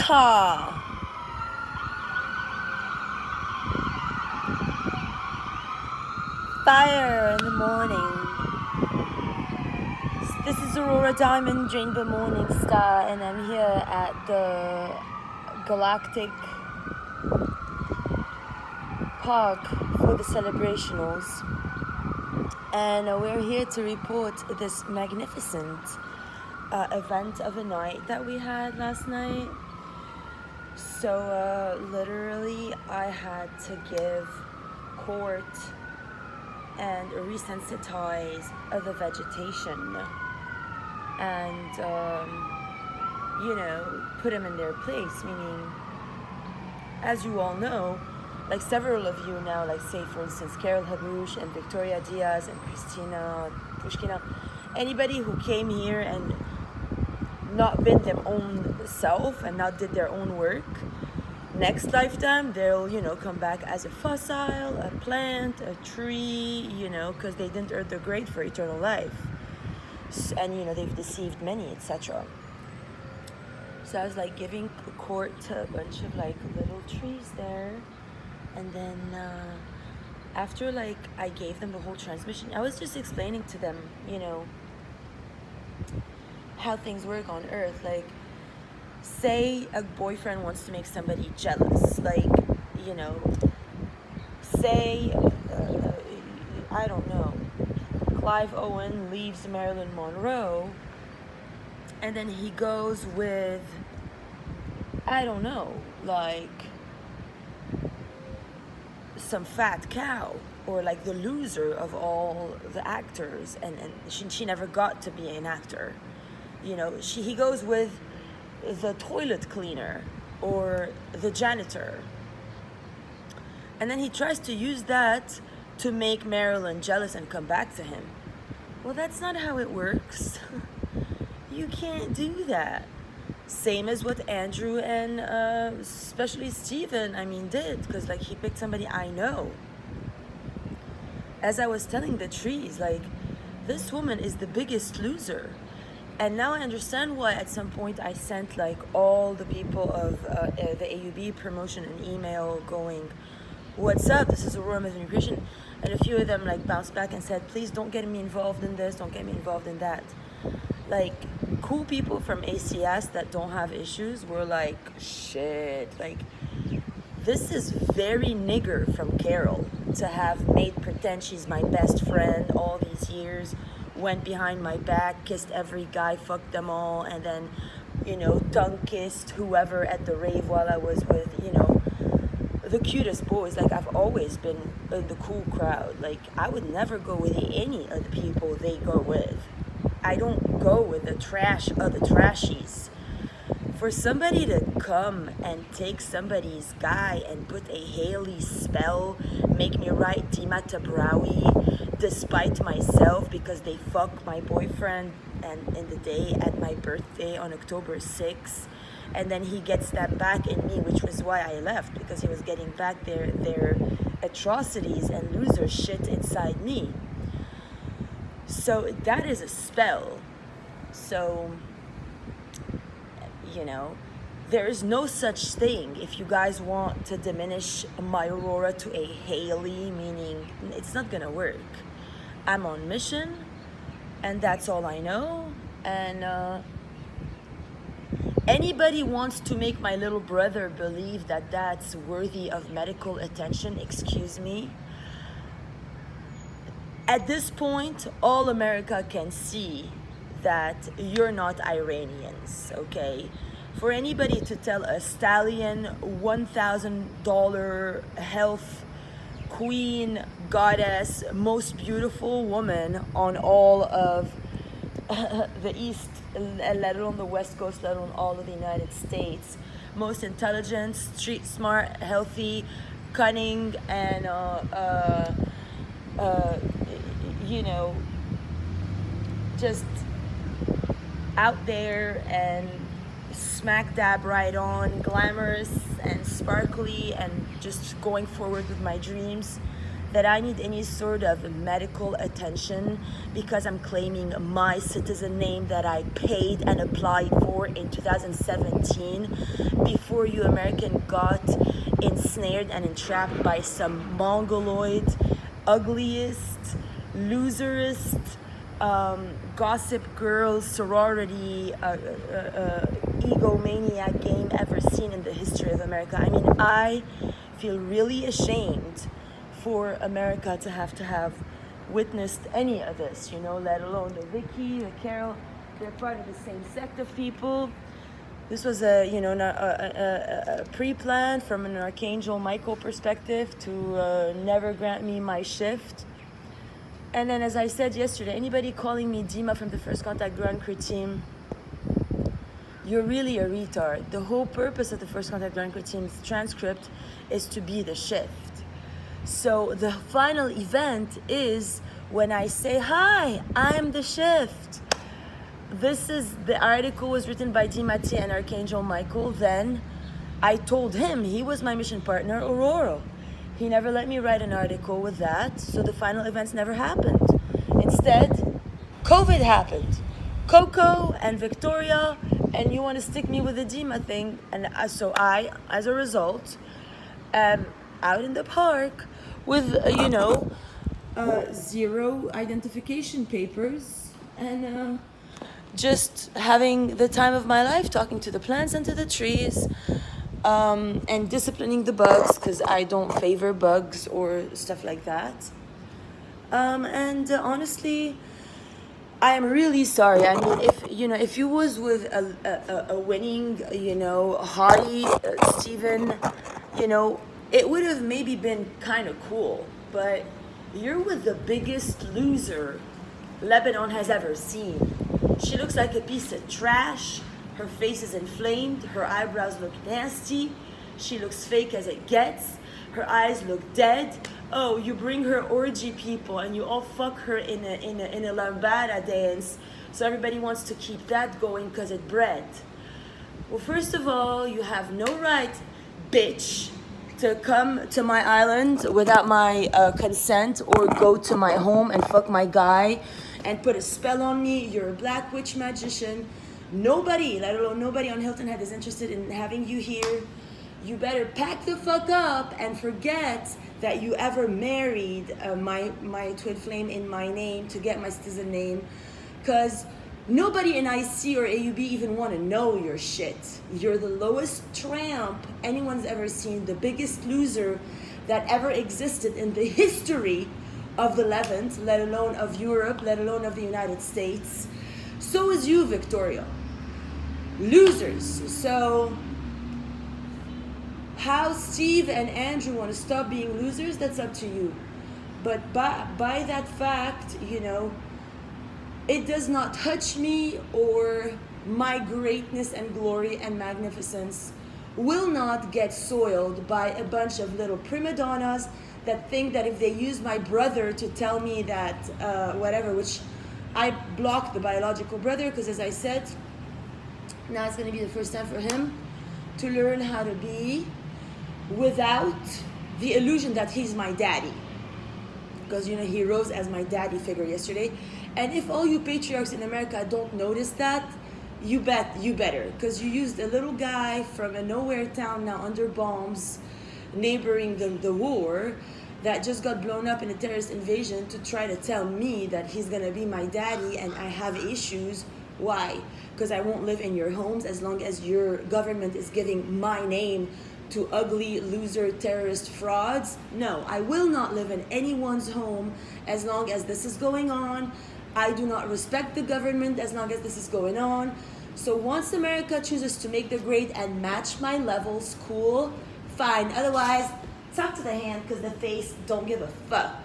Ha! Fire in the morning. This is Aurora Diamond, Rainbow Morning Star, and I'm here at the Galactic Park for the celebrationals. And we're here to report this magnificent event of a night that we had last night. So literally I had to give court and resensitize the vegetation and put them in their place, meaning, as you all know, like several of you now, like say for instance Carol Habouche and Victoria Diaz and Christina Pushkina, anybody who came here and not been their own self and not did their own work, next lifetime they'll come back as a fossil, a plant, a tree, because they didn't earn the grade for eternal life, and they've deceived many, etc. So I was like giving court to a bunch of like little trees there, and then after like I gave them the whole transmission, I was just explaining to them how things work on Earth. Like, say a boyfriend wants to make somebody jealous, like, say, I don't know, Clive Owen leaves Marilyn Monroe, and then he goes with, I don't know, like, some fat cow, or like the loser of all the actors, and she never got to be an actor. He goes with the toilet cleaner or the janitor, and then he tries to use that to make Marilyn jealous and come back to him. Well, that's not how it works. You can't do that. Same as what Andrew and especially Steven did, because like he picked somebody I know. As I was telling the trees, like, this woman is the biggest loser. And now I understand why at some point I sent like all the people of the AUB promotion an email going, "What's up? This is Aurora Myth and Nutrition." And a few of them like bounced back and said, "Please don't get me involved in this, don't get me involved in that." Like, cool people from ACS that don't have issues were like, shit, like, this is very nigger from Carol to have made pretend she's my best friend all these years, went behind my back, kissed every guy, fucked them all, and then, tongue kissed whoever at the rave while I was with, the cutest boys. Like, I've always been in the cool crowd. Like, I would never go with any of the people they go with. I don't go with the trash of the trashies. For somebody to come and take somebody's guy and put a Haley spell, make me write Dima Tabrawi despite myself because they fuck my boyfriend and in the day at my birthday on October 6th, and then he gets that back in me, which was why I left, because he was getting back their atrocities and loser shit inside me. So that is a spell. So there is no such thing. If you guys want to diminish my Aurora to a Haley, meaning it's not gonna work. I'm on mission, and that's all I know. And anybody wants to make my little brother believe that that's worthy of medical attention, excuse me. At this point, all America can see that you're not Iranians, okay? For anybody to tell a stallion, $1,000 health queen, goddess, most beautiful woman on all of the East, let alone the West Coast, let alone all of the United States, most intelligent, street smart, healthy, cunning, and just out there and smack dab right on, glamorous and sparkly, and just going forward with my dreams. that I need any sort of medical attention because I'm claiming my citizen name that I paid and applied for in 2017 before you American got ensnared and entrapped by some mongoloid, ugliest, loserist, gossip girl, sorority, egomaniac game ever seen in the history of America. I mean, I feel really ashamed for America to have witnessed any of this, you know, let alone the Vicky, the Carol. They're part of the same sect of people. This was a pre-plan from an Archangel Michael perspective to never grant me my shift. And then, as I said yesterday, anybody calling me Dima from the First Contact Grand Crew team, you're really a retard. The whole purpose of the First Contact Grand Crew team's transcript is to be the shift. So the final event is when I say, hi, I'm the shift. The article was written by Dimati and Archangel Michael. Then I told him he was my mission partner, Aurora. He never let me write an article with that, so the final events never happened. Instead, COVID happened. Coco and Victoria, and you want to stick me with the Dima thing. And so I, as a result, am out in the park with, zero identification papers and just having the time of my life, talking to the plants and to the trees, and disciplining the bugs because I don't favor bugs or stuff like that. Honestly, I am really sorry. I mean, if you was with a winning, haughty Steven, it would have maybe been kind of cool. But you're with the biggest loser Lebanon has ever seen. She looks like a piece of trash. Her face is inflamed. Her eyebrows look nasty. She looks fake as it gets. Her eyes look dead. Oh, you bring her orgy people and you all fuck her in a lambada dance. So everybody wants to keep that going because it bred. Well, first of all, you have no right, bitch, to come to my island without my consent or go to my home and fuck my guy and put a spell on me. You're a black witch magician. Nobody, let alone nobody on Hilton Head is interested in having you here. You better pack the fuck up and forget that you ever married my twin flame in my name to get my citizen name, because nobody in IC or AUB even want to know your shit. You're the lowest tramp anyone's ever seen, the biggest loser that ever existed in the history of the Levant, let alone of Europe, let alone of the United States. So is you, Victoria. Losers. So how Steve and Andrew want to stop being losers, that's up to you. But by that fact, it does not touch me, or my greatness and glory and magnificence will not get soiled by a bunch of little prima donnas that think that if they use my brother to tell me that whatever, which I blocked the biological brother because, as I said, now it's going to be the first time for him to learn how to be without the illusion that he's my daddy. Because, he rose as my daddy figure yesterday. And if all you patriarchs in America don't notice that, you better. Because you used a little guy from a nowhere town now under bombs, neighboring the war, that just got blown up in a terrorist invasion to try to tell me that he's going to be my daddy and I have issues. Why? Because I won't live in your homes as long as your government is giving my name to ugly loser terrorist frauds. No, I will not live in anyone's home as long as this is going on. I do not respect the government as long as this is going on. So once America chooses to make the grade and match my levels, cool, fine. Otherwise, talk to the hand because the face don't give a fuck.